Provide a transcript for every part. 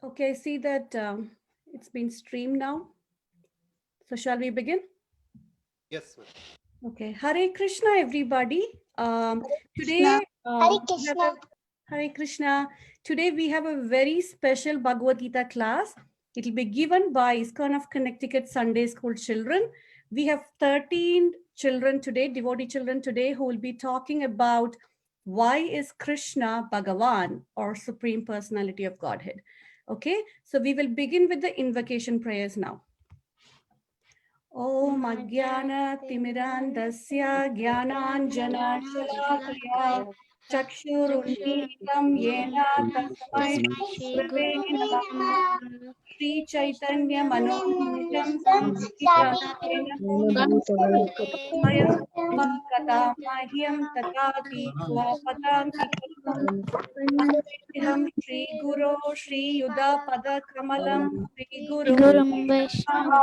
Okay, I see that it's been streamed now. So shall we begin? Yes, ma'am. Okay, Hare Krishna, everybody. Krishna. Today, Hare we have Krishna. Hare Krishna. Today we have a very special Bhagavad Gita class. It will be given by ISKCON of Connecticut Sunday School children. We have 13 children today, devotee children today, who will be talking about why is Krishna Bhagavan, or Supreme Personality of Godhead. Okay, so we will begin with the invocation prayers now. ॐ अज्ञानतिमिरान्धस्य ज्ञानाञ्जनशलाकया चक्षुरुन्मीलितं येन तस्मै श्रीगुरवे नमः श्रीचैतन्यमनोभीष्टं स्थापितं स्वयं कदा मह्यं तथापि स्वापदान्तिकम् अन्वेषं श्रीगुरो श्रीयुधपदकमलं श्रीगुरुं Gurum Vaishnava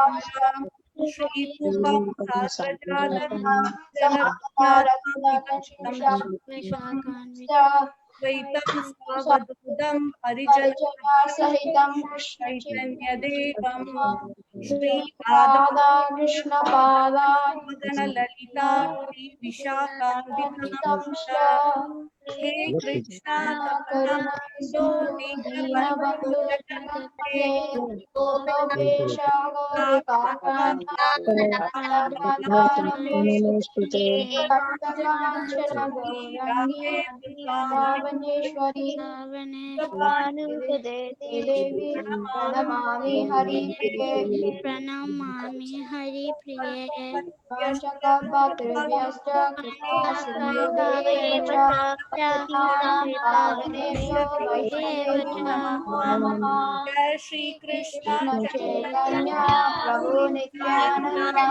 श्रीरूपं Vaishnakanvita द्वैतं स्ववदूतं हरिजनसहितं Sahitam Krishna चैतन्यदेवं Radha Krishna Pada श्रीराधामदनललिता श्रीविशाखान्वितांश्च हे कृष्णा करुणा सिन्धो दीनबन्धो जगत्पते Gopesha Kanchana Gaurangi Vrindavaneshwari Devi Pranamami Hari Priye Pranamami Hari Priye Shakapatrivyasta Kripa Sindhudevacha Patitanam Pavanebhyo Vaishnavebhyo Namo Namaha जय Shri Krishna Krishna Chaitanya Chaitanya Prabhu Nityananda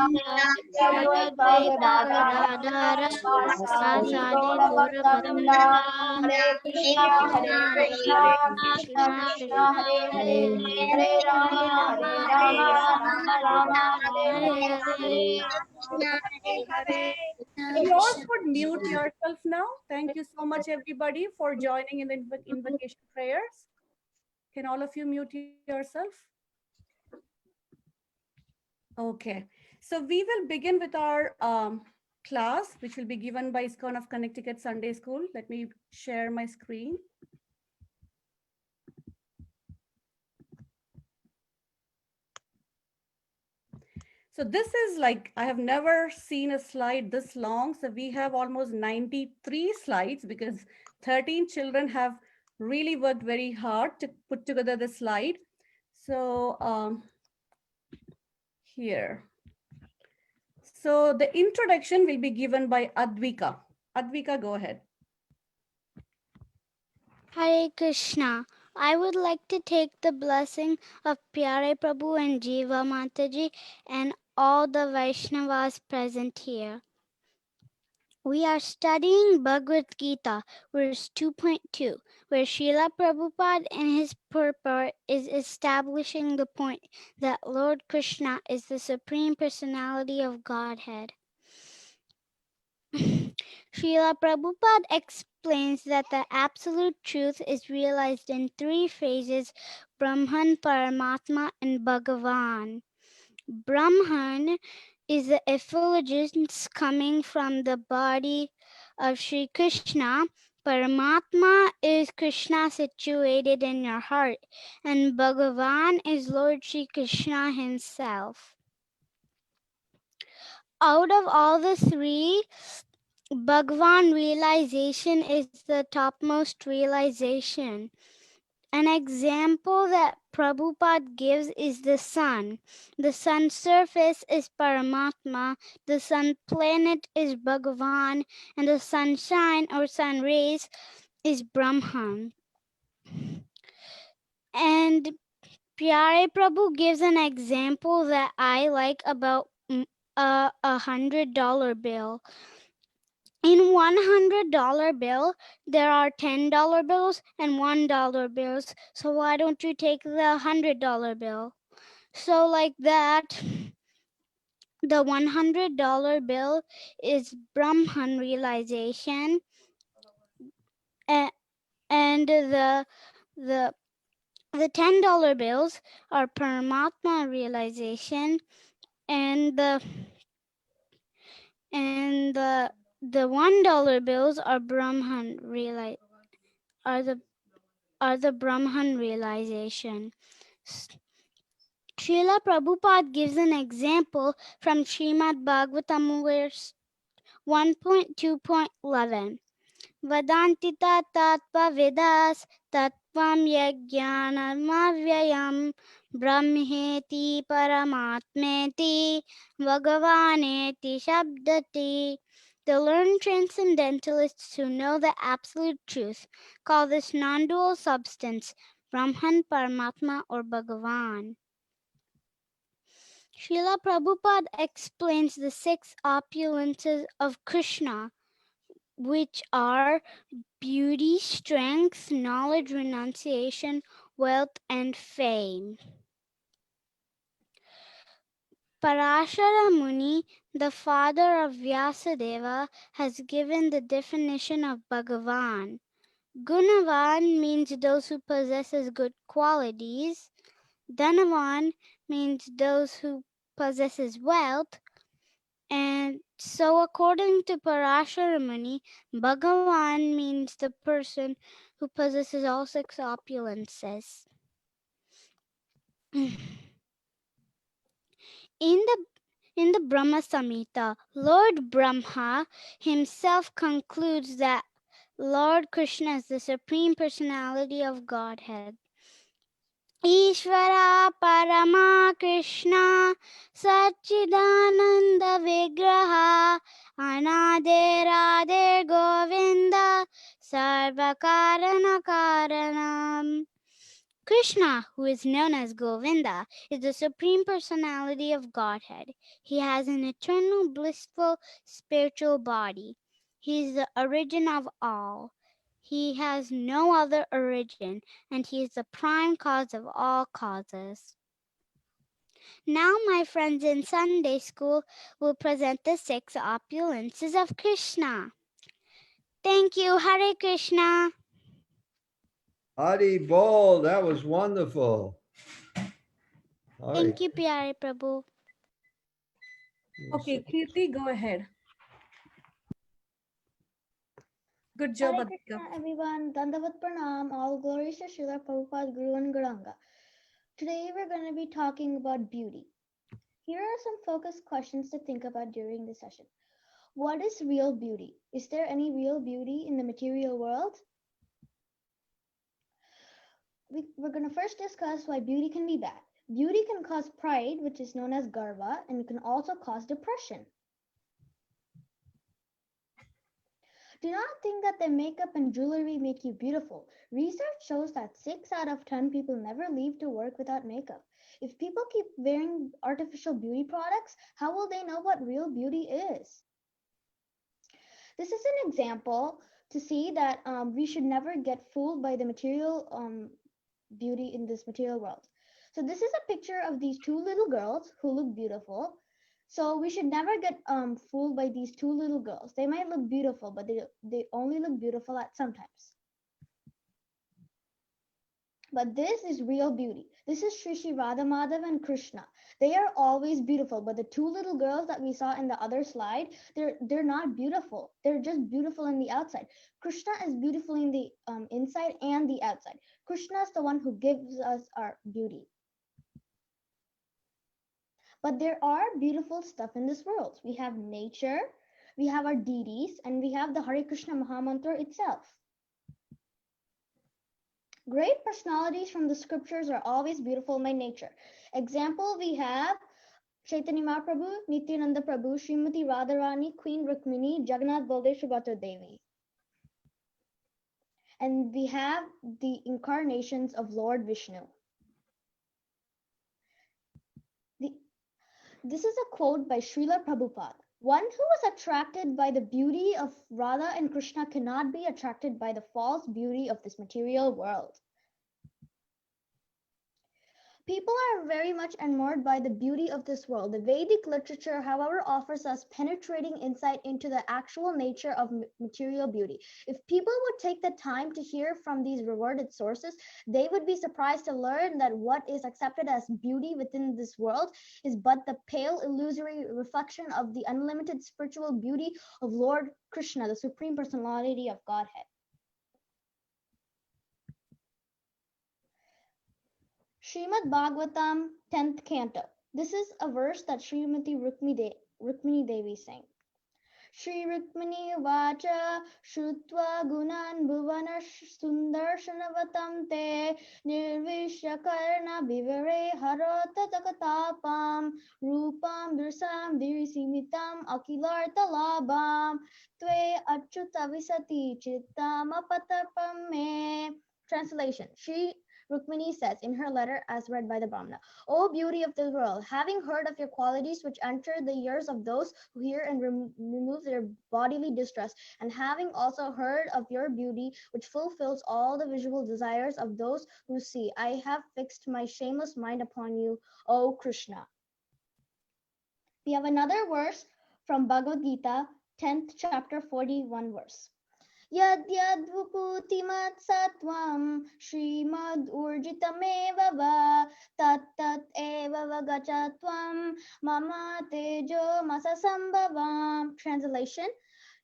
Shri Advaita Gadadhara Sivasadi Gaura Bhaktavrinda Hare Krishna Krishna Krishna Hare Hare Hare Rama Rama Rama Hare Hare You all could mute yourself now. Thank you so much, everybody, for joining in the invocation prayers. Can all of you mute yourself? Okay. So we will begin with our class, which will be given by ISKCON of Connecticut Sunday School. Let me share my screen. So this is like, I have never seen a slide this long. So we have almost 93 slides because 13 children have really worked very hard to put together the slide. So here. So the introduction will be given by Advika. Advika, go ahead. Hare Krishna. I would like to take the blessing of Pyare Prabhu and Jiva Mataji and all the Vaishnavas present here. We are studying Bhagavad Gita, verse 2.2, where Srila Prabhupada in his purport is establishing the point that Lord Krishna is the Supreme Personality of Godhead. Srila Prabhupada explains that the absolute truth is realized in three phases: Brahman, Paramatma, and Bhagavan. Brahman is the effulgence coming from the body of Sri Krishna. Paramatma is Krishna situated in your heart, and Bhagavan is Lord Sri Krishna himself. Out of all the three, Bhagavan realization is the topmost realization. An example that Prabhupada gives is the sun. The sun's surface is Paramatma, the sun planet is Bhagavan, and the sunshine or sun rays is Brahman. And Pyare Prabhu gives an example that I like about a $100 bill. In $100 bill, there are $10 bills and $1 bills. So why don't you take the $100 bill? So like that, the $100 bill is Brahman realization, and the The $10 bills are Paramatma realization, and the $1 bills are the Brahman realization. Srila Prabhupada gives an example from Srimad Bhagavatam verse 1.2.11. Vadanti tattva vedas tattvam yajnanamavyayam brahmeti paramatmeti bhagavaneti shabdati. The learned transcendentalists who know the absolute truth call this non-dual substance Brahman, Paramatma, or Bhagavan. Srila Prabhupada explains the six opulences of Krishna, which are beauty, strength, knowledge, renunciation, wealth, and fame. Parashara Muni, the father of Vyasadeva, has given the definition of Bhagavan. Gunavan means those who possesses good qualities. Dhanavan means those who possesses wealth. And so according to Parashara Muni, Bhagavan means the person who possesses all six opulences. In the Brahma Samhita, Lord Brahma himself concludes that Lord Krishna is the Supreme Personality of Godhead. Ishvara Parama Krishna Satchidananda Vigraha Anade Radhe Govinda Sarva Karana Karanam. Krishna, who is known as Govinda, is the Supreme Personality of Godhead. He has an eternal, blissful, spiritual body. He is the origin of all. He has no other origin, and he is the prime cause of all causes. Now, my friends in Sunday school will present the six opulences of Krishna. Thank you, Hare Krishna. Hari Bol, that was wonderful. Thank you, Pyare Prabhu. Okay, Kirti, go ahead. Good job, Hare Adhika. Krishna, everyone. Dandavat Pranam. All glories to Srila Prabhupada, Guru and Guranga. Today we're going to be talking about beauty. Here are some focused questions to think about during the session. What is real beauty? Is there any real beauty in the material world? We're going to first discuss why beauty can be bad. Beauty can cause pride, which is known as garva, and it can also cause depression. Do not think that the makeup and jewelry make you beautiful. Research shows that 6 out of 10 people never leave to work without makeup. If people keep wearing artificial beauty products, how will they know what real beauty is? This is an example to see that we should never get fooled by the material beauty in this material world. So this is a picture of these two little girls who look beautiful. So we should never get fooled by these two little girls. They might look beautiful, but they only look beautiful at sometimes. But this is real beauty. This is Shri Shri Radha Madhav and Krishna. They are always beautiful, but the two little girls that we saw in the other slide, they're not beautiful. They're just beautiful in the outside. Krishna is beautiful in the inside and the outside. Krishna is the one who gives us our beauty. But there are beautiful stuff in this world. We have nature, we have our deities, and we have the Hare Krishna Mahamantra itself. Great personalities from the scriptures are always beautiful by nature. Example, we have Chaitanya Mahaprabhu, Nityananda Prabhu, Srimati Radharani, Queen Rukmini, Jagannath Baldev, Subhadra Devi. And we have the incarnations of Lord Vishnu. This is a quote by Srila Prabhupada. One who is attracted by the beauty of Radha and Krishna cannot be attracted by the false beauty of this material world. People are very much enamored by the beauty of this world. The Vedic literature, however, offers us penetrating insight into the actual nature of material beauty. If people would take the time to hear from these rewarded sources, they would be surprised to learn that what is accepted as beauty within this world is but the pale, illusory reflection of the unlimited spiritual beauty of Lord Krishna, the Supreme Personality of Godhead. Srimad Bhagavatam, 10th Canto. This is a verse that Srimati Rukmini Devi sang. Shri Rukmini Vacha Shrutva Gunan Bhuvana Sundarshanavattam Te Nirvishya Karna Vivare Harata Takatapam Rupam Dursam Dirisimitam Akilarta Labam Tve Achyuta Visati Chittam Apatapam Me. Translation. Shri Rukmini says in her letter as read by the Brahmana, O beauty of the world, having heard of your qualities which enter the ears of those who hear and remove their bodily distress, and having also heard of your beauty which fulfills all the visual desires of those who see, I have fixed my shameless mind upon you, O Krishna. We have another verse from Bhagavad Gita, 10th chapter, 41 verse. Yad yad vukutimat satvam Srimad urjitameva va tat tat eva vagachatvam mama tejo masasambhavam. Translation.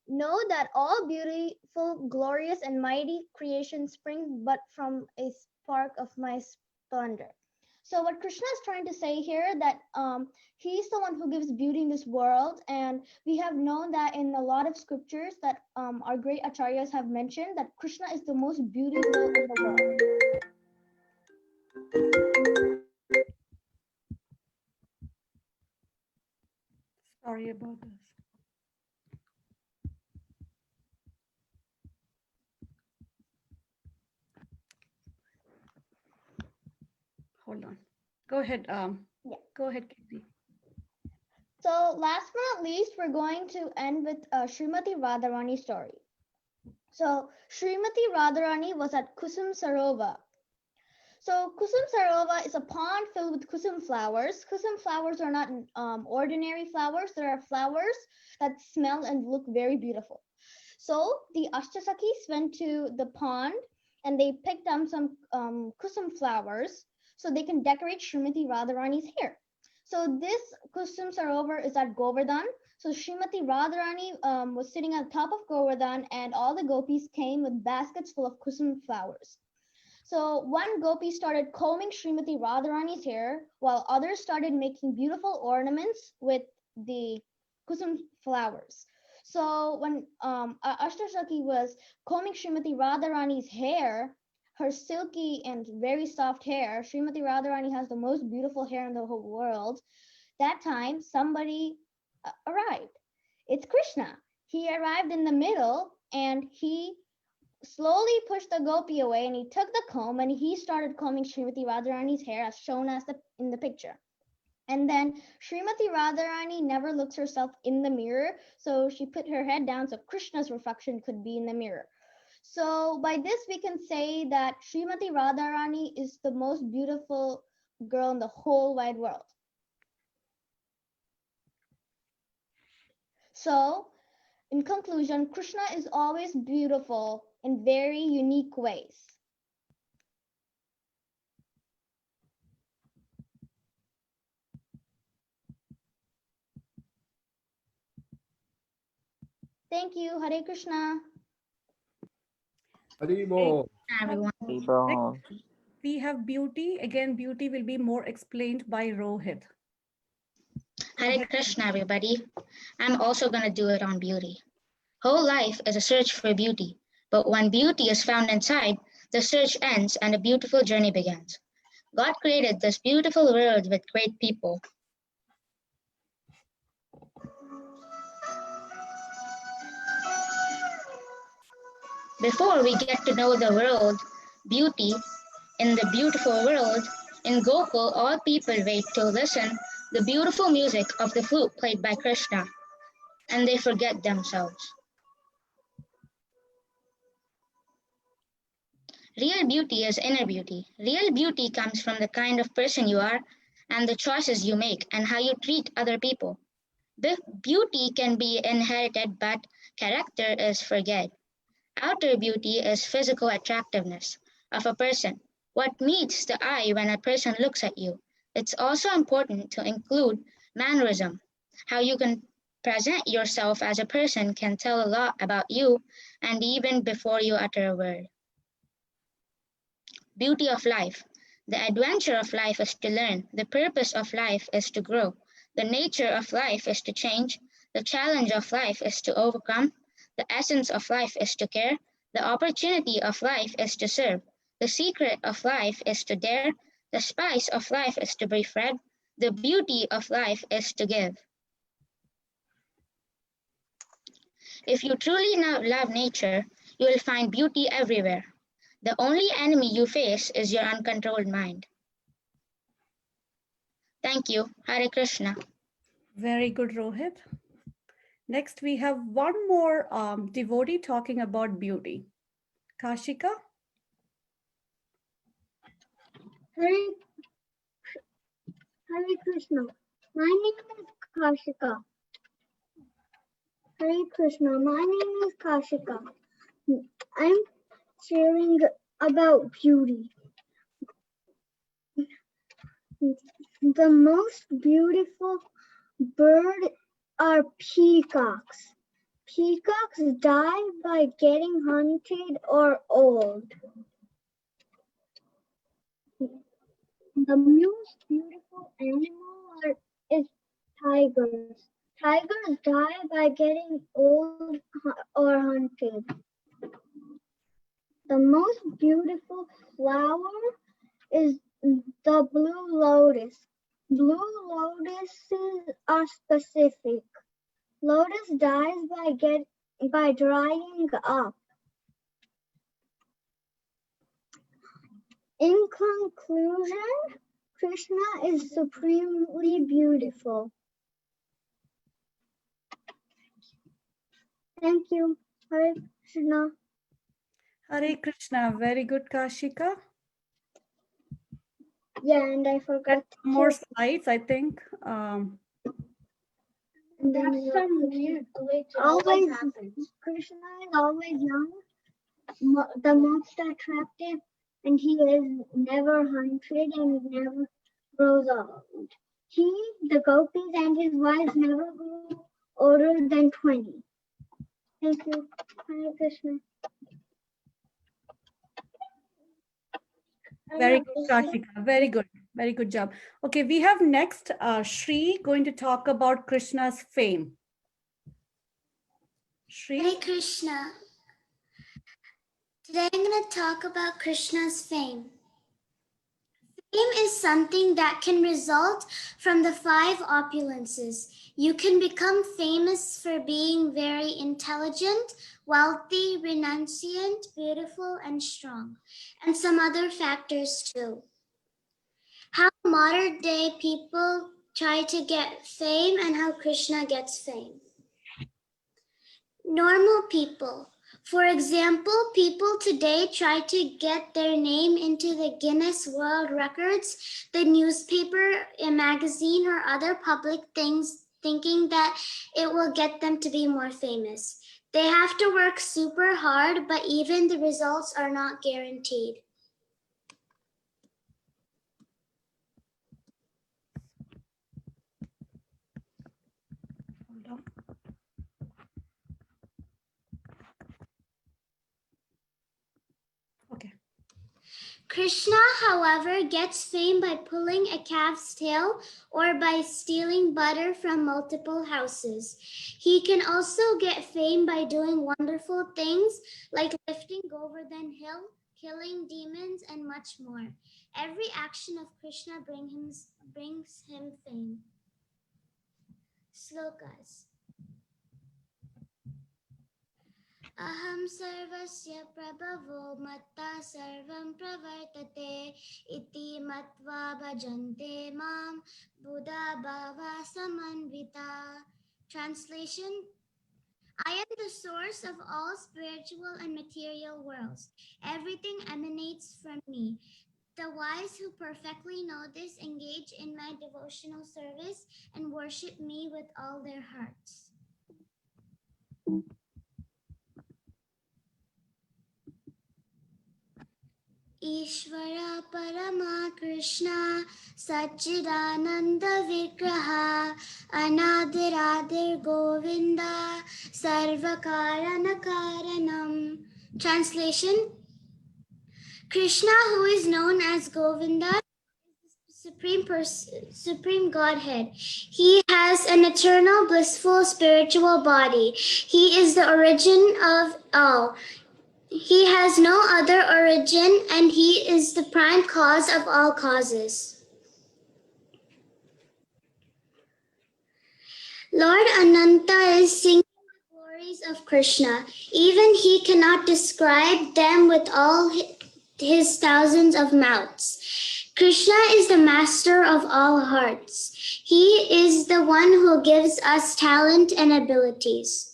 Know that all beautiful, glorious, and mighty creations spring but from a spark of my splendor. So what Krishna is trying to say here, that he's the one who gives beauty in this world, and we have known that in a lot of scriptures that our great acharyas have mentioned that Krishna is the most beautiful in the world. Sorry about this. Hold on. Go ahead. Go ahead, Kirti. So last but not least, we're going to end with Srimati Radharani's story. So Srimati Radharani was at Kusum Sarovar. So Kusum Sarovar is a pond filled with kusum flowers. Kusum flowers are not ordinary flowers. There are flowers that smell and look very beautiful. So the Ashtasakis went to the pond and they picked up some kusum flowers so they can decorate Srimati Radharani's hair. So this Kusum Sarovar is at Govardhan. So Srimati Radharani was sitting at the top of Govardhan, and all the gopis came with baskets full of kusum flowers. So one gopi started combing Srimati Radharani's hair, while others started making beautiful ornaments with the kusum flowers. So when Ashtasaki was combing Srimati Radharani's hair, her silky and very soft hair, Srimati Radharani has the most beautiful hair in the whole world. That time, somebody arrived. It's Krishna. He arrived in the middle, and he slowly pushed the gopi away, and he took the comb and he started combing Srimati Radharani's hair as shown as in the picture. And then Srimati Radharani never looks herself in the mirror, so she put her head down so Krishna's reflection could be in the mirror. So by this we can say that Srimati Radharani is the most beautiful girl in the whole wide world. So in conclusion, Krishna is always beautiful in very unique ways. Thank you. Hare Krishna. Haribol. Everyone. Next, we have beauty. Again, beauty will be more explained by Rohit. Hare Krishna, everybody. I'm also going to do it on beauty. Whole life is a search for beauty, but when beauty is found inside, the search ends and a beautiful journey begins. God created this beautiful world with great people. Before we get to know the world, beauty, in the beautiful world, in Gokul, all people wait to listen the beautiful music of the flute played by Krishna, and they forget themselves. Real beauty is inner beauty. Real beauty comes from the kind of person you are and the choices you make and how you treat other people. Beauty can be inherited, but character is forget. Outer beauty is physical attractiveness of a person, what meets the eye when a person looks at you. It's also important to include mannerism. How you can present yourself as a person can tell a lot about you and even before you utter a word. Beauty of life. The adventure of life is to learn. The purpose of life is to grow. The nature of life is to change. The challenge of life is to overcome. The essence of life is to care. The opportunity of life is to serve. The secret of life is to dare. The spice of life is to be fed. The beauty of life is to give. If you truly love nature, you will find beauty everywhere. The only enemy you face is your uncontrolled mind. Thank you. Hare Krishna. Very good, Rohit. Next, we have one more devotee talking about beauty. Kashika? Hare, Hare Krishna. My name is Kashika. Hare Krishna. My name is Kashika. I'm sharing about beauty. The most beautiful bird are peacocks. Peacocks die by getting hunted or old. The most beautiful animal is tigers. Tigers die by getting old or hunted. The most beautiful flower is the blue lotus. Blue lotuses are specific. Lotus dies by drying up. In conclusion, Krishna is supremely beautiful. Thank you, Hare Krishna. Hare Krishna. Very good, Kashika. Yeah, and I forgot More to. slides, I think. And then some weird glitch. Always, Krishna is always young, the most attractive, and he is never hunted and never grows old. He, the gopis, and his wives never grew older than 20. Thank you, Hare Krishna. Very good, Kashika. Very good. Very good job. Okay, we have next Shri going to talk about Krishna's fame. Shri? Hare Krishna. Today I'm going to talk about Krishna's fame. Fame is something that can result from the 5 opulences. You can become famous for being very intelligent, wealthy, renunciant, beautiful, and strong, and some other factors too. How modern day people try to get fame and how Krishna gets fame. Normal people. For example, people today try to get their name into the Guinness World Records, the newspaper, a magazine, or other public things, thinking that it will get them to be more famous. They have to work super hard, but even the results are not guaranteed. Hold on. Okay. Krishna, however, gets fame by pulling a calf's tail or by stealing butter from multiple houses. He can also get fame by doing wonderful things like lifting Govardhan Hill, killing demons, and much more. Every action of Krishna brings him fame. Slokas. Aham sarvasya prabhavo matta sarvam pravartate iti matva bhajante mam buddha bhava samanvita. Translation: I am the source of all spiritual and material worlds. Everything emanates from me. The wise who perfectly know this engage in my devotional service and worship me with all their hearts. Ishvara Parama Krishna Satchidananda Vigraha Anadiradir Govinda Sarvakarana Karanam. Translation: Krishna, who is known as Govinda, Supreme Godhead. He has an eternal, blissful, spiritual body. He is the origin of all. He has no other origin, and he is the prime cause of all causes. Lord Ananta is singing the glories of Krishna. Even he cannot describe them with all his thousands of mouths. Krishna is the master of all hearts. He is the one who gives us talent and abilities.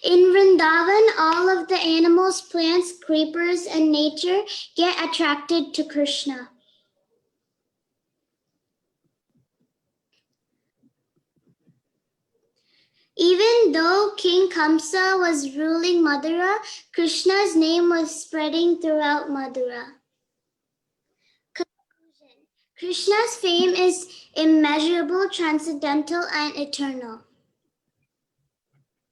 In Vrindavan, all of the animals, plants, creepers, and nature get attracted to Krishna. Even though King Kamsa was ruling Mathura, Krishna's name was spreading throughout Mathura. Conclusion: Krishna's fame is immeasurable, transcendental, and eternal.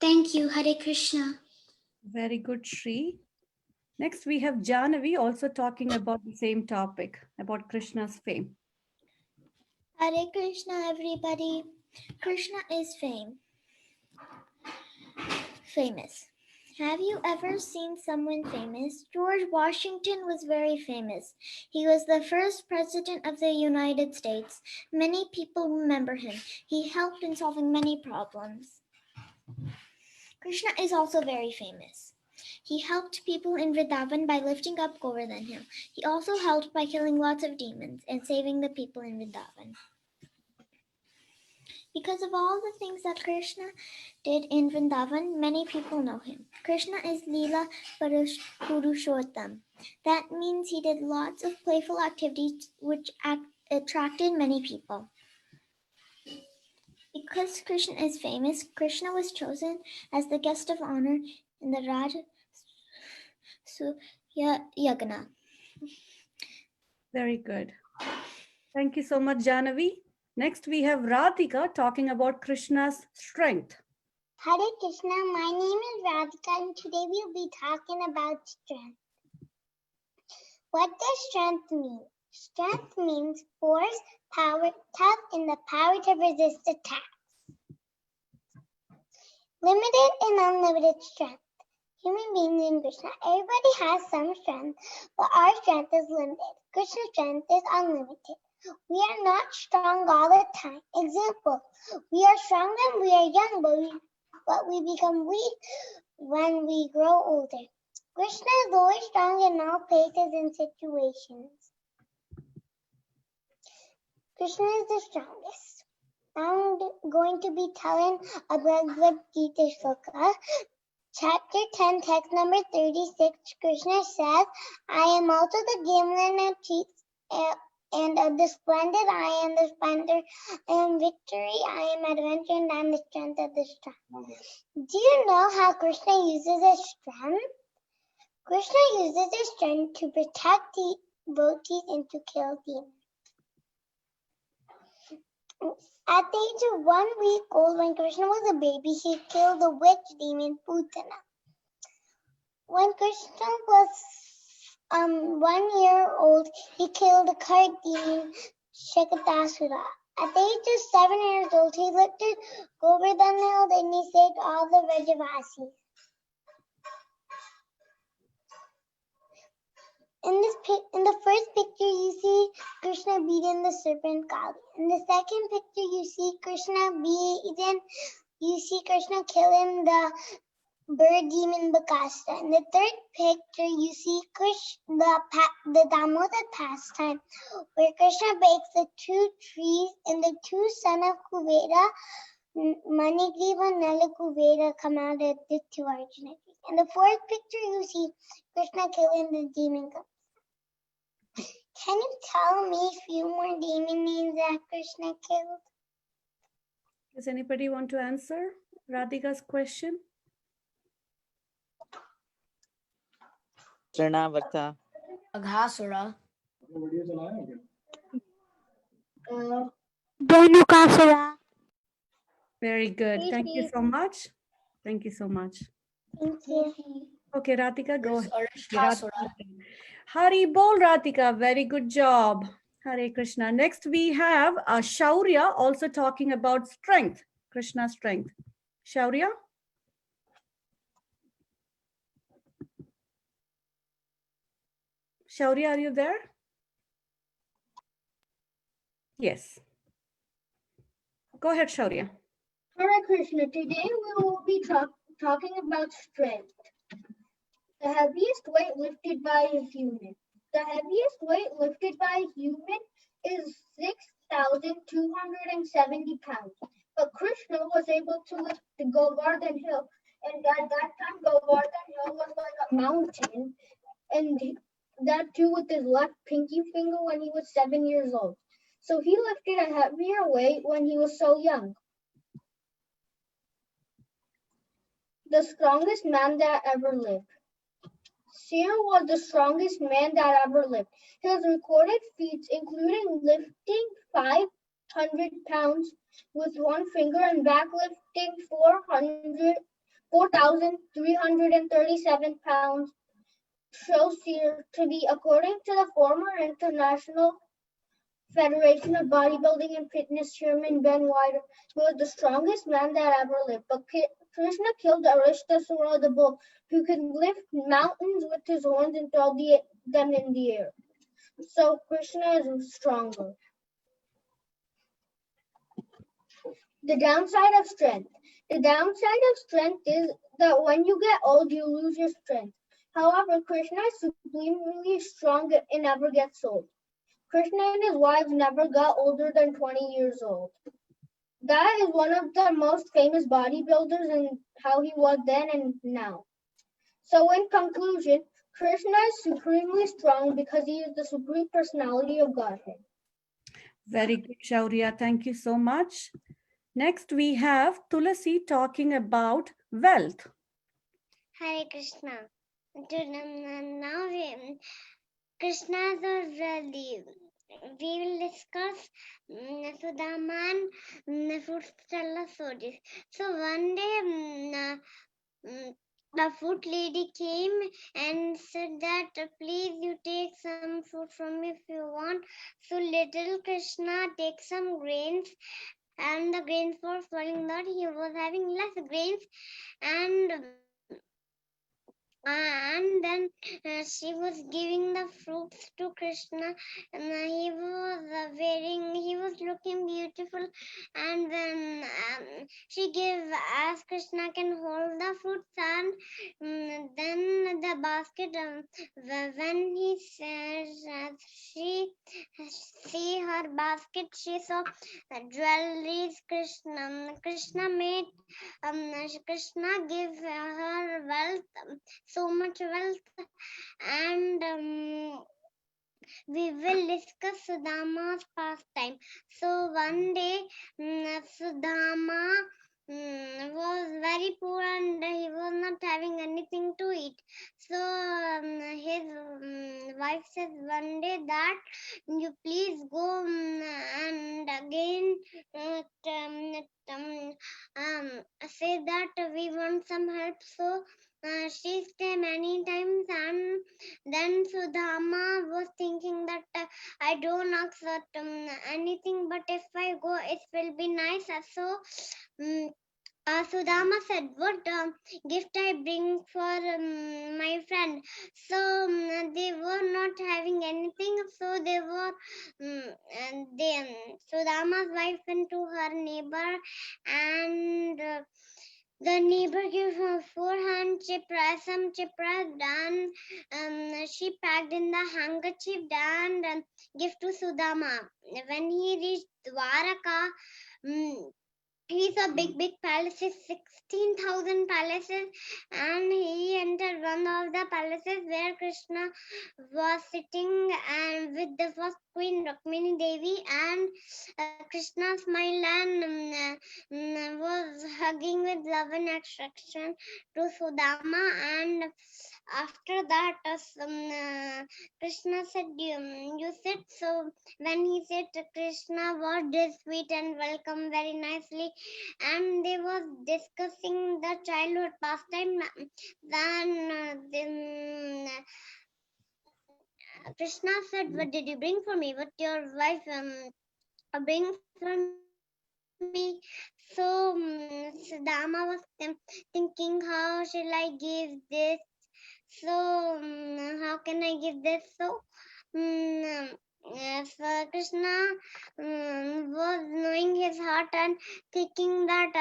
Thank you. Hare Krishna. Very good, Shri. Next, we have Jahnavi also talking about the same topic, about Krishna's fame. Hare Krishna, everybody. Krishna is famous. Have you ever seen someone famous? George Washington was very famous. He was the first president of the United States. Many people remember him. He helped in solving many problems. Krishna is also very famous. He helped people in Vrindavan by lifting up Govardhan Hill. He also helped by killing lots of demons and saving the people in Vrindavan. Because of all the things that Krishna did in Vrindavan, many people know him. Krishna is Leela Purushottam. That means he did lots of playful activities which attracted many people. Because Krishna is famous, Krishna was chosen as the guest of honor in the Raj Yagna. Very good. Thank you so much, Jahnavi. Next, we have Radhika talking about Krishna's strength. Hare Krishna, my name is Radhika and today we'll be talking about strength. What does strength mean? Strength means force, power, tough, and the power to resist attacks. Limited and unlimited strength. Human beings in Krishna, everybody has some strength, but our strength is limited. Krishna's strength is unlimited. We are not strong all the time. Example, we are strong when we are young, but we become weak when we grow older. Krishna is always strong in all places and situations. Krishna is the strongest. I'm going to be telling a Bhagavad Gita shloka. Chapter 10, text number 36, Krishna says, I am also the gimlet of chiefs and of the splendid. I am the splendor. I am victory. I am adventure and I am the strength of the strong. Do you know how Krishna uses his strength? Krishna uses his strength to protect the devotees and to kill demons. At the age of 1 week old, when Krishna was a baby, he killed the witch demon Putana. When Krishna was 1 year old, he killed the cart demon Shakatasura. At the age of 7 years old, he lifted Govardhan Hill and he saved all the Vrajavasis. In the first picture, you see Krishna beating the serpent Kali. In the second picture, you see Krishna killing the bird demon Bakasura. In the third picture, you see the Damodar pastime, where Krishna breaks the 2 trees and the 2 sons of Kuvera Manigriva Nalakuveda commanded to Arjuna. In the fourth picture, you see Krishna killing the demon goat. Can you tell me a few more demon names that Krishna killed? Does anybody want to answer Radhika's question? Trinavarta. Aghasura. Dhanukasura. Very good. Thank you so much. Thank you so much. Thank you. Okay, Radhika, go ahead. Arishtasura. Hari Bol, Radhika. Very good job. Hare Krishna. Next, we have Shaurya also talking about strength, Krishna's strength. Shaurya? Shaurya, are you there? Yes. Go ahead, Shaurya. Hare Krishna. Today we will be talking about strength. The heaviest weight lifted by a human. The heaviest weight lifted by a human is 6,270 pounds. But Krishna was able to lift the Govardhan Hill, and at that time Govardhan Hill was like a mountain, and that too with his left pinky finger when he was 7 years old. So he lifted a heavier weight when he was so young. The strongest man that ever lived. Seer was the strongest man that ever lived. His recorded feats, including lifting 500 pounds with one finger and backlifting 4,337 pounds, show Seer to be, according to the former International Federation of Bodybuilding and Fitness Chairman Ben Wider, he was the strongest man that ever lived. But Krishna killed Arishtasura the bull, who could lift mountains with his horns and throw them in the air. So Krishna is stronger. The downside of strength. The downside of strength is that when you get old, you lose your strength. However, Krishna is supremely strong and never gets old. Krishna and his wives never got older than 20 years old. That is one of the most famous bodybuilders and how he was then and now. So in conclusion, Krishna is supremely strong because he is the supreme personality of Godhead. Very good, Shaurya. Thank you so much. Next, we have Tulasi talking about wealth. Hare Krishna. Now Krishna's wealthy. We will discuss Sudaman food seller stories. So one day the food lady came and said that please you take some food from me if you want. So little Krishna takes some grains, and the grains were falling out. He was having less grains, and then she was giving the fruits to Krishna, and he was looking beautiful, and then she gave, as Krishna can hold the fruits, and then the basket, when he she see her basket, she saw jewelries. Krishna made Krishna gave her wealth, so much wealth, and we will discuss Sudama's pastime. So one day Sudama was very poor and he was not having anything to eat. So his wife says one day that you please go and again say that we want some help. So she stayed many times, and then Sudama was thinking that I don't ask anything, but if I go, it will be nice. So Sudama said, what gift I bring for my friend? So they were not having anything. So they were, and then Sudama's wife went to her neighbor, and the neighbor gave her 4 hand chipra, some chipra, and she packed in the handkerchief and give to Sudama. When he reached Dwaraka, He saw big palaces, 16,000 palaces, and he entered one of the palaces where Krishna was sitting and with the first queen Rukmini Devi, and Krishna smiled and was hugging with love and attraction to Sudama. And after that, Krishna said, you sit. So when he said, Krishna was sweet and welcome very nicely, and they was discussing the childhood pastime. Then Krishna said, what did you bring for me? What your wife bring for me? So Sudama was thinking, how shall I give this? So how can I give this? So Krishna was knowing his heart and thinking that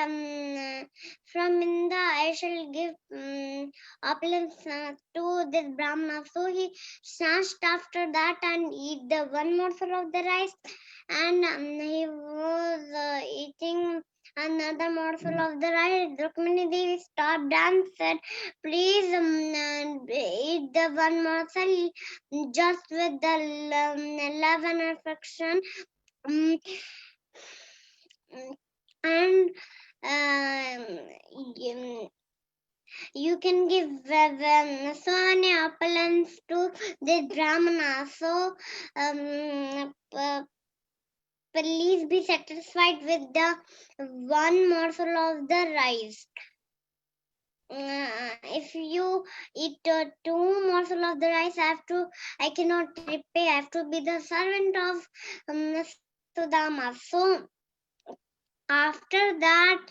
from India I shall give opulence to this Brahmana. So he snatched after that and eat the one morsel of the rice, and he was eating another morsel of the rice. Rukmini Devi stopped and said, please eat the one morsel just with the love and affection. Um, and you can give so many opulence to the Brahmana. So please be satisfied with the one morsel of the rice. If you eat two morsel of the rice, I cannot repay. I have to be the servant of Sudama. So after that,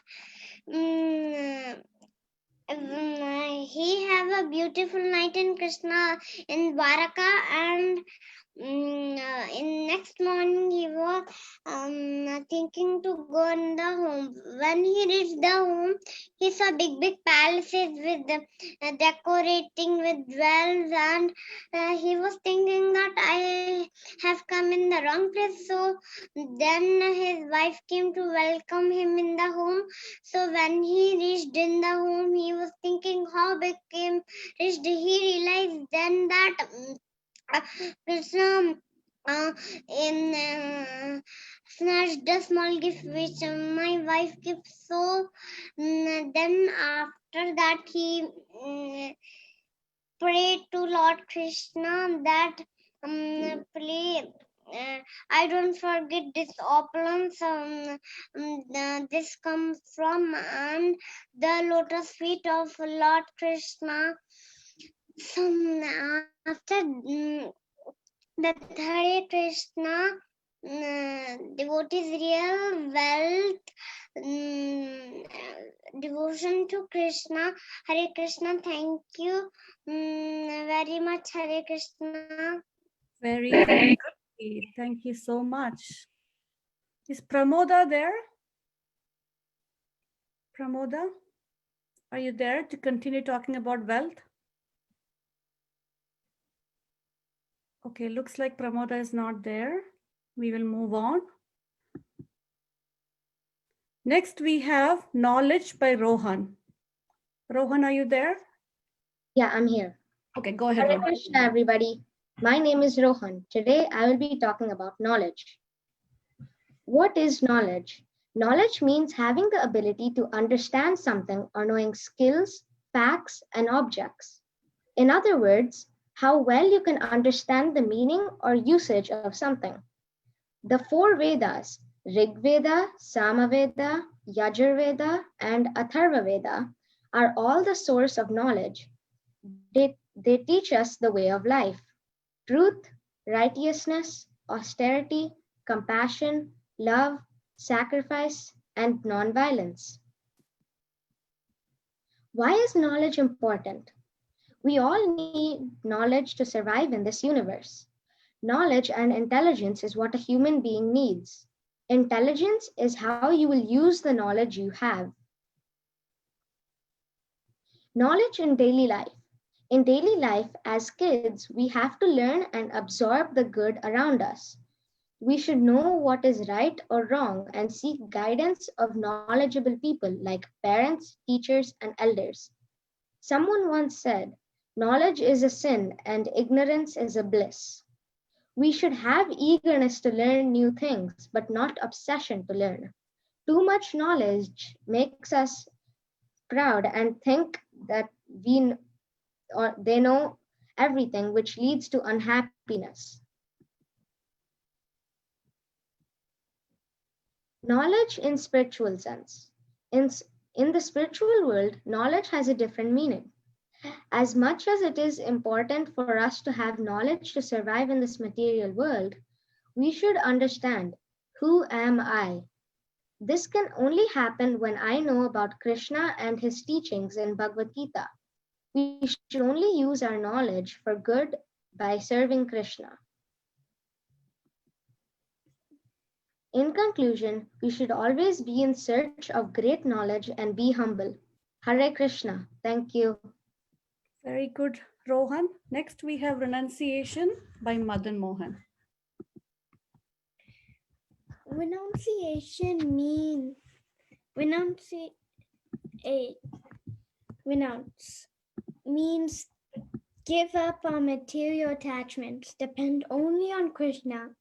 he have a beautiful night in Krishna in Dwaraka, and in next morning he was thinking to go in the home. When he reached the home, he saw big palaces with decorating with jewels, and he was thinking that I have come in the wrong place. So then his wife came to welcome him in the home. So when he reached in the home, he was thinking how big him reached. He realized then that Krishna snatched a small gift which my wife gives. So then after that he prayed to Lord Krishna that please I don't forget this opulence this comes from, and the lotus feet of Lord Krishna. So after that Hare Krishna, devotees real wealth, devotion to Krishna. Hare Krishna, thank you very much. Hare Krishna. Very good. Thank you so much. Is Pramoda there? Pramoda, are you there to continue talking about wealth? Okay, looks like Pramoda is not there. We will move on. Next, we have knowledge by Rohan. Rohan, are you there? Yeah, I'm here. Okay, go ahead. Hare Rohan. Krishna, everybody. My name is Rohan. Today, I will be talking about knowledge. What is knowledge? Knowledge means having the ability to understand something or knowing skills, facts, and objects. In other words, how well you can understand the meaning or usage of something. The four Vedas, Rig Veda, Samaveda, Yajurveda, and Atharva Veda, are all the source of knowledge. They teach us the way of life: truth, righteousness, austerity, compassion, love, sacrifice, and nonviolence. Why is knowledge important? We all need knowledge to survive in this universe. Knowledge and intelligence is what a human being needs. Intelligence is how you will use the knowledge you have. Knowledge in daily life. In daily life, as kids, we have to learn and absorb the good around us. We should know what is right or wrong and seek guidance of knowledgeable people like parents, teachers, and elders. Someone once said, "Knowledge is a sin and ignorance is a bliss." We should have eagerness to learn new things, but not obsession to learn. Too much knowledge makes us proud and think that they know everything, which leads to unhappiness. Knowledge in spiritual sense. In the spiritual world, knowledge has a different meaning. As much as it is important for us to have knowledge to survive in this material world, we should understand, who am I? This can only happen when I know about Krishna and his teachings in Bhagavad Gita. We should only use our knowledge for good by serving Krishna. In conclusion, we should always be in search of great knowledge and be humble. Hare Krishna. Thank you. Very good, Rohan. Next, we have renunciation by Madan Mohan. Renunciation means renounce means give up our material attachments, depend only on Krishna.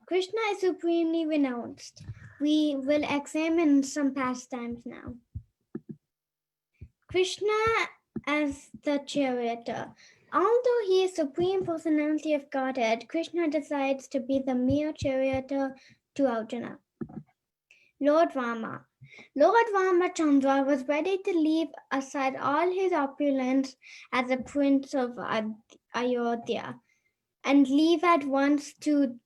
Krishna is supremely renounced. We will examine some pastimes now. Krishna as the charioteer. Although he is Supreme Personality of Godhead, Krishna decides to be the mere charioteer to Arjuna. Lord Rama. Lord Ramachandra was ready to leave aside all his opulence as a prince of Ayodhya and leave at once to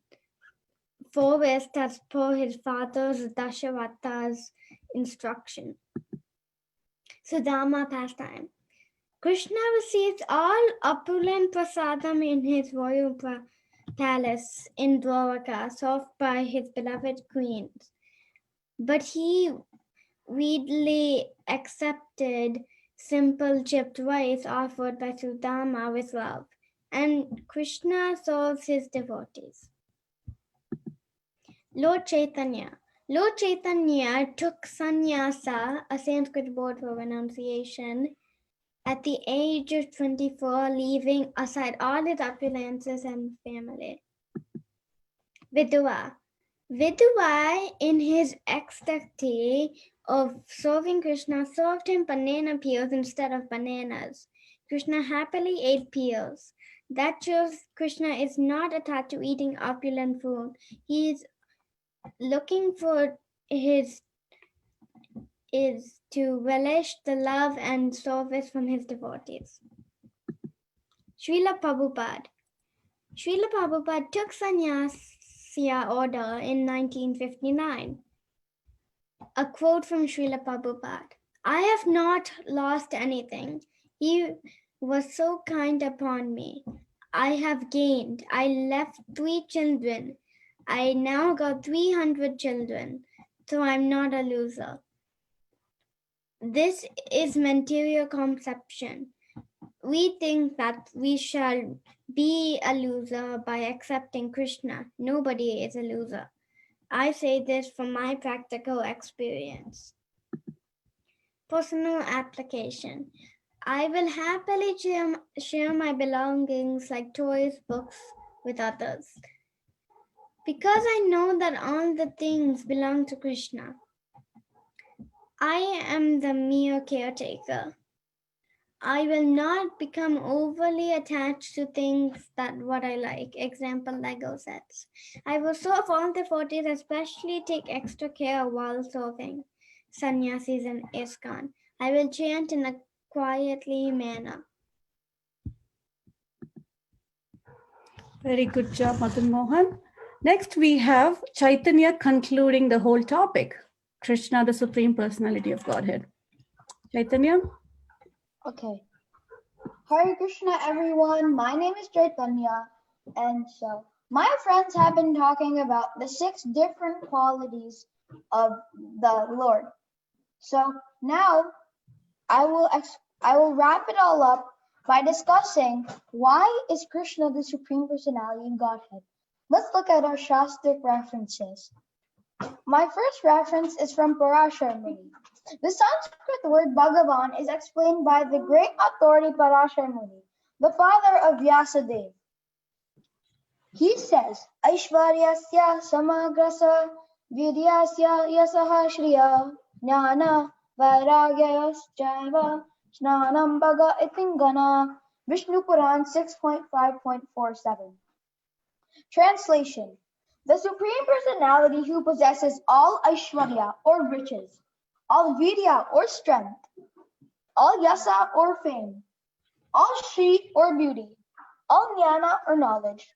forest as per his father's Dasharatha's instruction. Sudama pastime. Krishna received all opulent prasadam in his royal palace in Dwaraka, served by his beloved queens. But he readily accepted simple chipped rice offered by Sudama with love, and Krishna serves his devotees. Lord Chaitanya. Lord Chaitanya took sannyasa, a Sanskrit word for renunciation, at the age of 24, leaving aside all his opulences and family. Vidura. Vidura, in his ecstasy of serving Krishna, served him banana peels instead of bananas. Krishna happily ate peels. That shows Krishna is not attached to eating opulent food. He is looking for is to relish the love and service from his devotees. Srila Prabhupada. Srila Prabhupada took sannyasa order in 1959. A quote from Srila Prabhupada. I have not lost anything. He was so kind upon me. I have gained. I left 3 children. I now got 300 children. So I'm not a loser. This is material conception. We think that we shall be a loser by accepting Krishna. Nobody is a loser. I say this from my practical experience. Personal application. I will happily share my belongings like toys, books with others. Because I know that all the things belong to Krishna. I am the mere caretaker. I will not become overly attached to things that what I like. Example, Lego sets. I will serve all devotees, especially take extra care while serving sannyasis in ISKCON. I will chant in a quietly manner. Very good job, Madan Mohan. Next, we have Chaitanya concluding the whole topic. Krishna, the Supreme Personality of Godhead. Chaitanya? Okay. Hare Krishna, everyone. My name is Chaitanya. And so, my friends have been talking about the 6 different qualities of the Lord. So, now I will wrap it all up by discussing why is Krishna the Supreme Personality in Godhead. Let's look at our Shastric references. My first reference is from Parashar Muni. The Sanskrit word Bhagavan is explained by the great authority Parashar Muni, the father of Vyasadeva. He says, Aishwaryasya samagrasa vidyasya yasaha shriya jnana vairagyayaschaiva snanam bhaga itingana. Vishnu Puran 6.5.47. Translation: the Supreme Personality who possesses all Aishwarya or riches, all Vidya or strength, all Yasa or fame, all Shri or beauty, all Jnana or knowledge,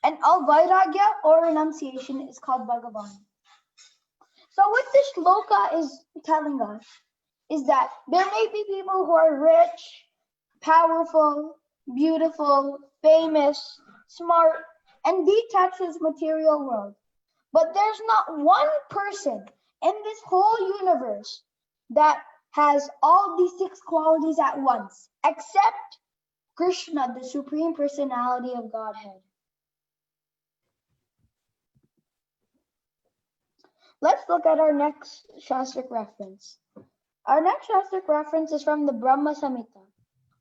and all Vairagya or renunciation is called Bhagavan. So what this shloka is telling us is that there may be people who are rich, powerful, beautiful, famous, smart, and detached from this material world. But there's not one person in this whole universe that has all these 6 qualities at once, except Krishna, the Supreme Personality of Godhead. Let's look at our next Shastric reference. Our next Shastric reference is from the Brahma Samhita.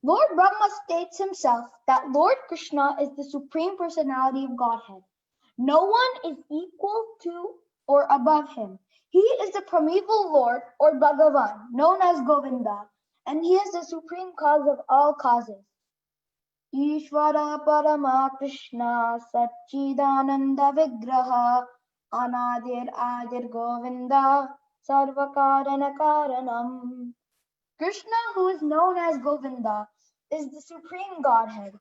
Lord Brahma states himself that Lord Krishna is the Supreme Personality of Godhead. No one is equal to or above him. He is the primeval Lord or Bhagavan, known as Govinda, and he is the supreme cause of all causes. Ishvara Parama Krishna Satchidananda Vigraha Anadir Adir Govinda Sarvakarana Karanam. Krishna, who is known as Govinda, is the supreme Godhead.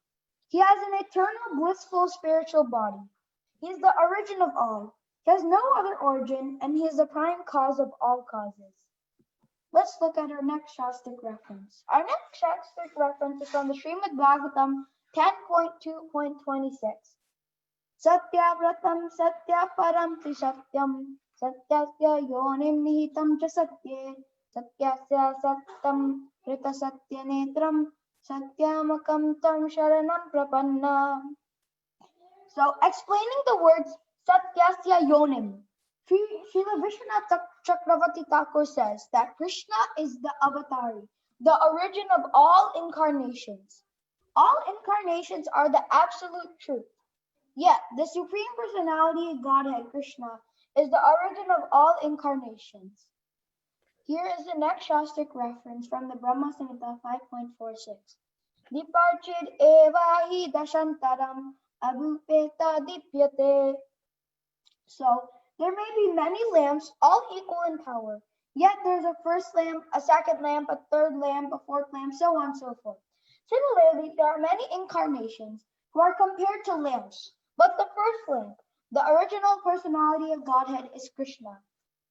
He has an eternal, blissful spiritual body. He is the origin of all. He has no other origin, and he is the prime cause of all causes. Let's look at our next Shastric reference. Our next Shastric reference is from the Srimad Bhagavatam 10.2.26. Satyavratam satyaparam trisatyam satyasya yonim nihitam cha satye satyasya satyam rita satyanetram satyamakam tam sharanam prapanna. So, explaining the words Satyasya Yonim, Srila Vishwanath Chakravarti Thakur says that Krishna is the avatari, the origin of all incarnations. All incarnations are the absolute truth. Yet, the Supreme Personality of Godhead, Krishna, is the origin of all incarnations. Here is the next Shastric reference from the Brahma Samhita 5.46. Diparchid eva hi dashantaram abhupeta dipyate. So, there may be many lamps, all equal in power. Yet there's a first lamp, a second lamp, a third lamp, a fourth lamp, so on and so forth. Similarly, there are many incarnations who are compared to lamps. But the first lamp, the original personality of Godhead, is Krishna.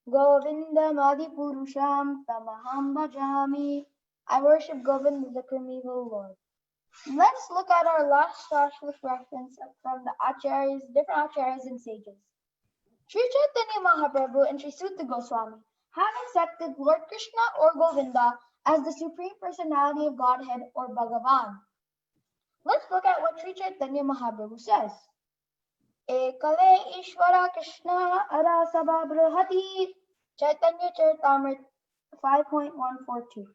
Govindam Adipurusham Tamaham Bhajami. I worship Govinda, the primeval Lord. Let's look at our last Shastric reference from the Acharyas, different Acharyas and sages. Sri Chaitanya Mahaprabhu and Sri Sutta Goswami have accepted Lord Krishna or Govinda as the Supreme Personality of Godhead or Bhagavan. Let's look at what Sri Chaitanya Mahaprabhu says. Ekale Ishvara Krishna Arasabha Brahati. Chaitanya Charitamrita 5.142.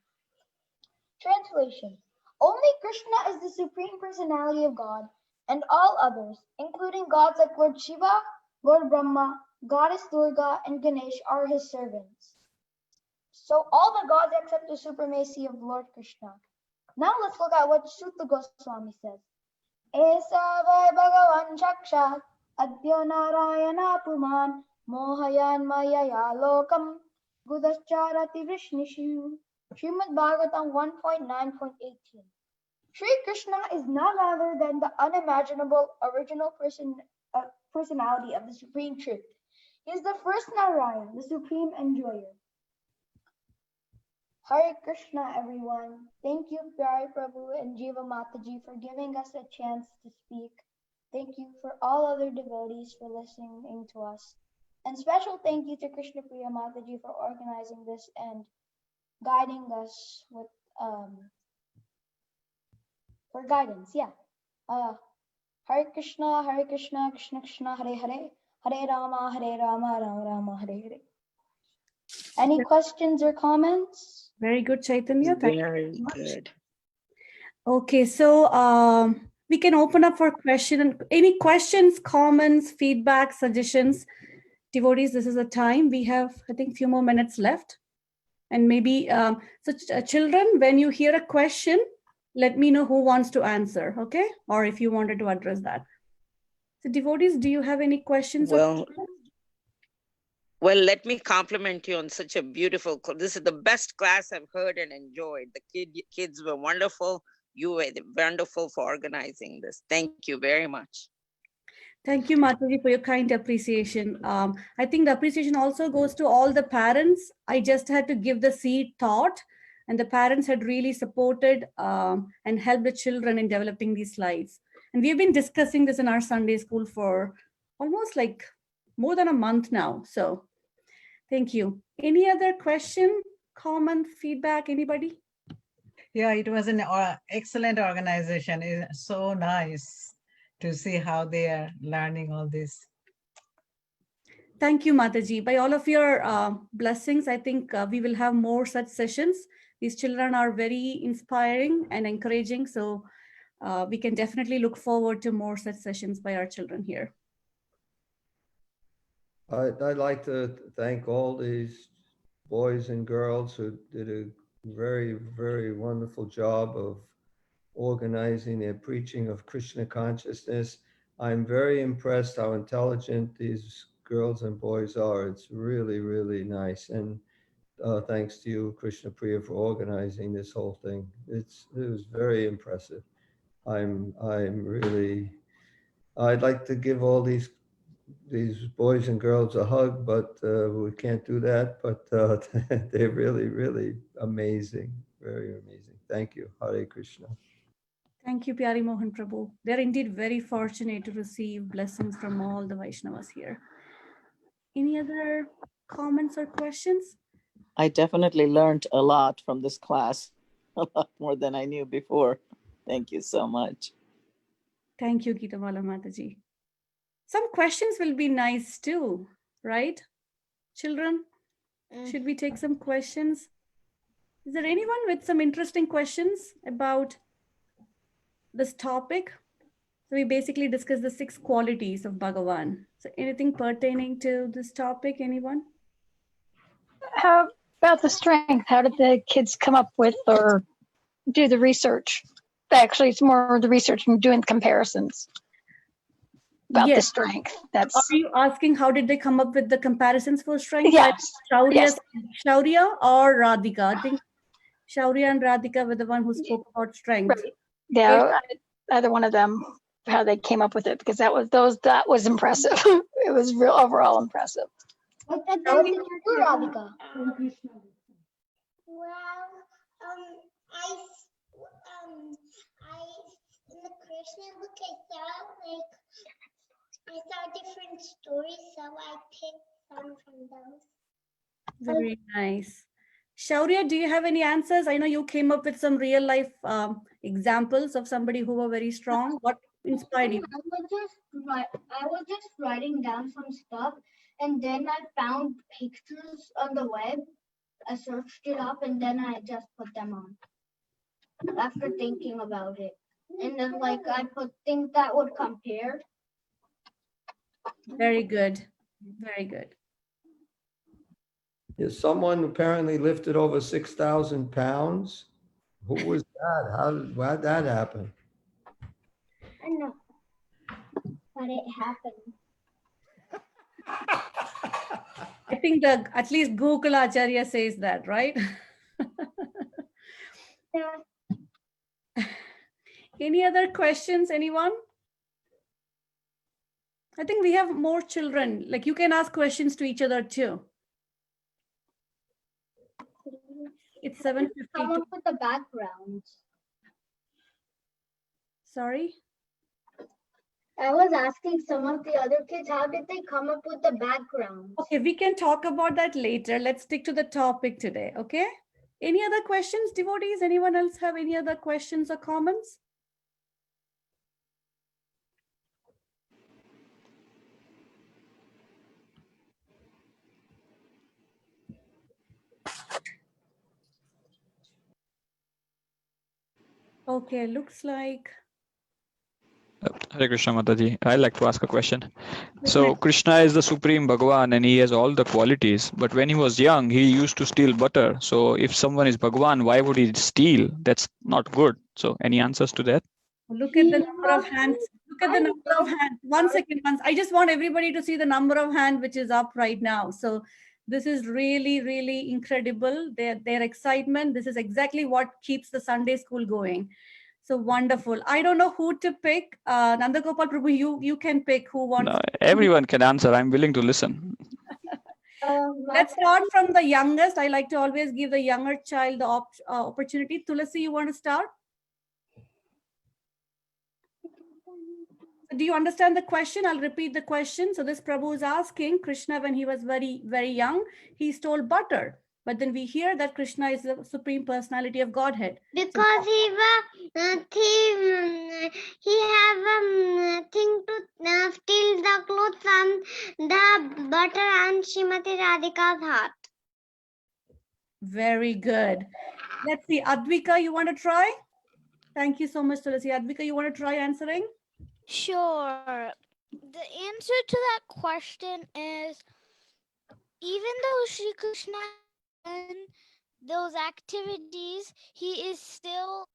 Translation: only Krishna is the Supreme Personality of God, and all others, including gods like Lord Shiva, Lord Brahma, Goddess Durga, and Ganesh, are his servants. So all the gods accept the supremacy of Lord Krishna. Now let's look at what Sutta Goswami says. Esa vai Bhagavan Shakshat Adyo Narayana Puman Mohayan Mayaya Lokam Gudascharati Vrishnishu. Srimad Bhagavatam 1.9.18. Sri Krishna is none other than the unimaginable original personality of the Supreme Truth. He is the first Narayan, the Supreme Enjoyer. Hare Krishna, everyone. Thank you, Pyare Prabhu and Jiva Mataji, for giving us a chance to speak. Thank you for all other devotees for listening to us. And special thank you to Krishna Priya Mataji for organizing this and guiding us with for guidance. Yeah. Hare Krishna, Krishna Krishna, Hare Hare, Hare Rama, Rama Rama, Hare Hare. Any questions or comments? Very good, Chaitanya. Thank you Very so much. good. Okay, so we can open up for question. Any questions, comments, feedback, suggestions? Devotees, this is the time. We have, I think, few more minutes left. And maybe, children, when you hear a question, let me know who wants to answer, okay? Or if you wanted to address that. So devotees, do you have any questions? Well, let me compliment you on such a beautiful, this is the best class I've heard and enjoyed. The kids were wonderful. You were wonderful for organizing this. Thank you very much. Thank you, Mataji, for your kind appreciation. I think the appreciation also goes to all the parents. I just had to give the seed thought, and the parents had really supported and helped the children in developing these slides. And we've been discussing this in our Sunday school for almost like more than a month now. So thank you. Any other question, comment, feedback, anybody? Yeah, it was an excellent organization. It's so nice to see how they are learning all this. Thank you, Mataji. By all of your blessings, I think we will have more such sessions. These children are very inspiring and encouraging. So we can definitely look forward to more such sessions by our children here. I'd like to thank all these boys and girls who did a very, very wonderful job of organizing their preaching of Krishna consciousness. I'm very impressed how intelligent these girls and boys are. It's really, really nice. And thanks to you, Krishna Priya, for organizing this whole thing. It was very impressive. I'm really, I'd like to give all these boys and girls a hug, but we can't do that. But they're really, really amazing. Very amazing. Thank you. Hare Krishna. Thank you, Pyari Mohan Prabhu. They're indeed very fortunate to receive blessings from all the Vaishnavas here. Any other comments or questions? I definitely learned a lot from this class, a lot more than I knew before. Thank you so much. Thank you, Geetamala Mataji. Some questions will be nice too, right? Children, should we take some questions? Is there anyone with some interesting questions about this topic? So we basically discussed the 6 qualities of Bhagavan. So anything pertaining to this topic, anyone? How about the strength? How did the kids come up with or do the research? Actually, it's more the research and doing comparisons about the strength. That's. Are you asking how did they come up with the comparisons for strength? Yes. Shaurya or Radhika? I think Shaurya and Radhika were the one who spoke about strength. Right. Yeah, either one of them, how they came up with it, because that was impressive. It was real overall impressive. What did they do, Radhika? Well, I in the Krsna book I saw different stories, so I picked some from those. Very nice. Shaurya, do you have any answers? I know you came up with some real life examples of somebody who were very strong. What inspired you? I was just writing down some stuff, and then I found pictures on the web. I searched it up, and then I just put them on after thinking about it. And then I put things that would compare. Very good. Very good. Yes, someone apparently lifted over 6,000 pounds. Who was that? How did that happen? I know, but it happened. I think at least Gokula Acharya says that, right? Yeah. Any other questions, anyone? I think we have more children. Like you can ask questions to each other too. It's 7:50. Come up with the backgrounds. Sorry? I was asking some of the other kids, how did they come up with the backgrounds? Okay, we can talk about that later. Let's stick to the topic today, okay? Any other questions, devotees? Anyone else have any other questions or comments? Okay, looks like. Hare Krishna Mataji. I'd like to ask a question. Go So ahead. Krishna is the supreme Bhagavan and he has all the qualities. But when he was young, he used to steal butter. So if someone is Bhagavan, why would he steal? That's not good. So any answers to that? Look at the number of hands. Look at the number of hands. One second, I just want everybody to see the number of hands which is up right now. So this is really, really incredible. Their excitement. This is exactly what keeps the Sunday school going. So wonderful. I don't know who to pick. Nandagopal Prabhu, you can pick who wants. No, everyone can answer. I'm willing to listen. Let's start from the youngest. I like to always give the younger child the opportunity. Tulasi, you want to start? Do you understand the question? I'll repeat the question. So this Prabhu is asking, Krishna, when he was very, very young, he stole butter. But then we hear that Krishna is the supreme personality of Godhead. Because he have a thing to steal the clothes from the butter and Srimati Radhika's heart. Very good. Let's see. Advika, you want to try? Thank you so much, Tulasi. Advika, you want to try answering? Sure. The answer to that question is, even though Sri Krishna done those activities, he is still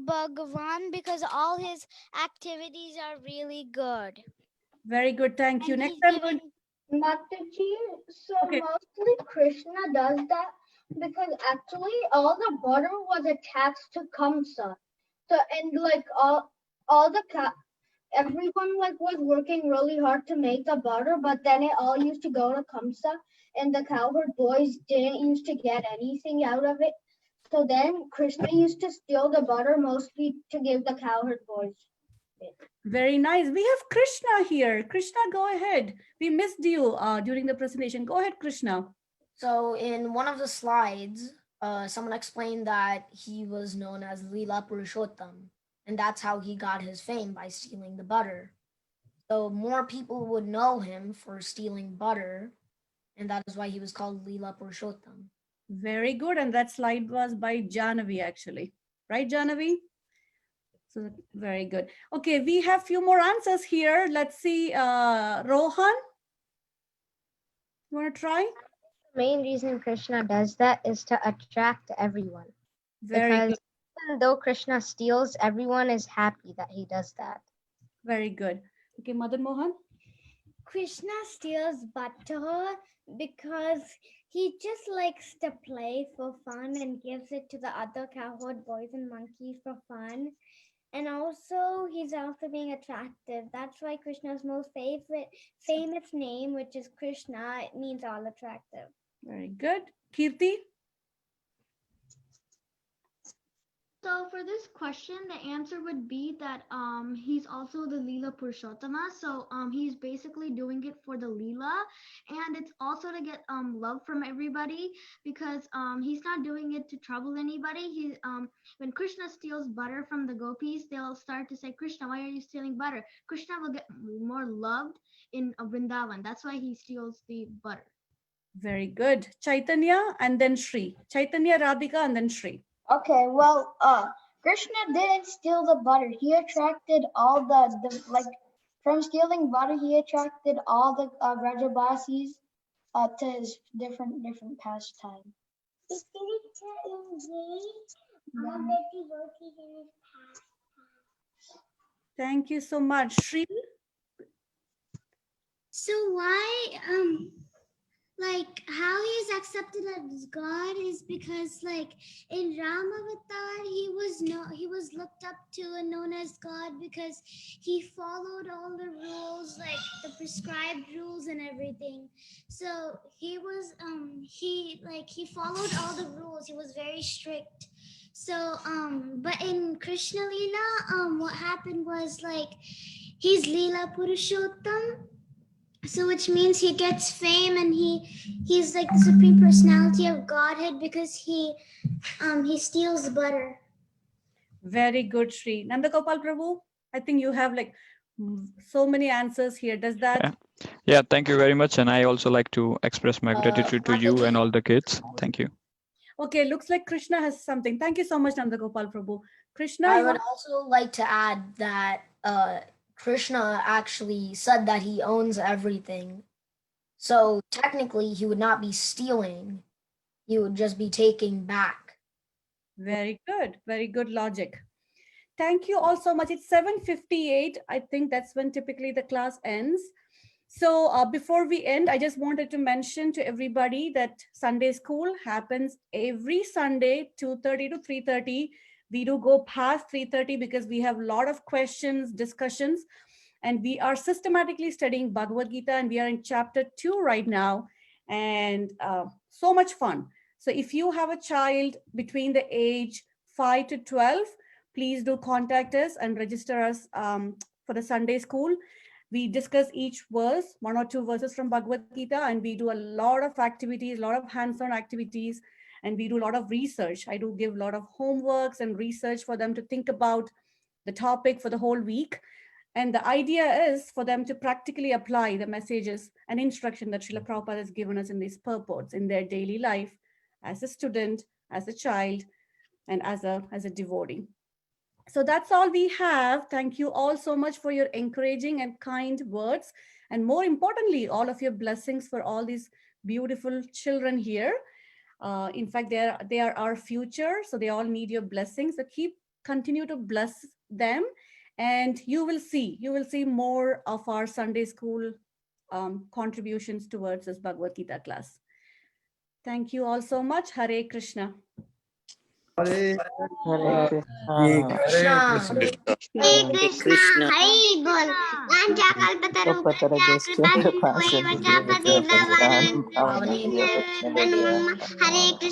Bhagavan because all his activities are really good. Very good. Thank you. And Next he's time. giving Mataji, so Okay. mostly Krishna does that because actually all the butter was attached to Kamsa. So and like all the everyone like was working really hard to make the butter, but then it all used to go to Kamsa, and the cowherd boys didn't used to get anything out of it. So then Krishna used to steal the butter mostly to give the cowherd boys. Very nice. We have Krishna here. Krishna, go ahead. We missed you during the presentation. Go ahead, Krishna. So in one of the slides, someone explained that he was known as Leela Purushottam, and that's how he got his fame, by stealing the butter. So more people would know him for stealing butter, and that is why he was called Leela Purushottam. Very good. And that slide was by Janavi, actually. Right, Janavi? So very good. Okay, we have few more answers here. Let's see. Rohan, you want to try? The main reason Krishna does that is to attract everyone. Very Because good. even though Krishna steals, everyone is happy that he does that. Very good. Okay, Madan Mohan. Krishna steals butter because he just likes to play for fun and gives it to the other cowherd boys and monkeys for fun. And also, he's also being attractive. That's why Krishna's most famous name, which is Krishna, it means all attractive. Very good. Kirti. So for this question, the answer would be that he's also the Leela Purushottama. So he's basically doing it for the Leela, and it's also to get love from everybody, because he's not doing it to trouble anybody. He when Krishna steals butter from the gopis, they'll start to say, Krishna, why are you stealing butter? Krishna will get more loved in Vrindavan. That's why he steals the butter. Very good. Chaitanya and then Shri. Chaitanya, Radhika, and then Shri. Okay, well, Krishna didn't steal the butter. He attracted all the like, from stealing butter, he attracted all the Vrajabasis to his different pastime. Thank you so much. Shri. So why like how he is accepted as God is because like in Ramavatar he was looked up to and known as God because he followed all the rules, like the prescribed rules and everything. So he was he followed all the rules. He was very strict. So but in Krishna Leela what happened was like he's Leela Purushottam. So which means he gets fame and he's like the supreme personality of Godhead because he steals butter. Very good, Shri. Nandagopal Prabhu, I think you have like so many answers here. Does that? Yeah, thank you very much. And I also like to express my gratitude to you and all the kids. Thank you. Okay, looks like Krishna has something. Thank you so much, Nandagopal Prabhu. Krishna, I you would want- also like to add that Krishna actually said that he owns everything. So technically, he would not be stealing, he would just be taking back. Very good logic. Thank you all so much. It's 7:58. I think that's when typically the class ends. So before we end, I just wanted to mention to everybody that Sunday school happens every Sunday, 2:30 to 3:30. We do go past 3:30 because we have a lot of questions, discussions, and we are systematically studying Bhagavad Gita, and we are in chapter 2 right now, and so much fun. So if you have a child between the age 5 to 12, please do contact us and register us for the Sunday school. We discuss each verse, 1 or 2 verses from Bhagavad Gita, and we do a lot of activities, a lot of hands-on activities, and we do a lot of research. I do give a lot of homeworks and research for them to think about the topic for the whole week. And the idea is for them to practically apply the messages and instruction that Srila Prabhupada has given us in these purports in their daily life as a student, as a child, and as a devotee. So that's all we have. Thank you all so much for your encouraging and kind words. And more importantly, all of your blessings for all these beautiful children here. In fact, they are our future. So they all need your blessings. So continue to bless them. And you will see more of our Sunday school contributions towards this Bhagavad Gita class. Thank you all so much. Hare Krishna. Hare Hare Krishna. Hare Krishna, Hare Bol. Hare Krishna.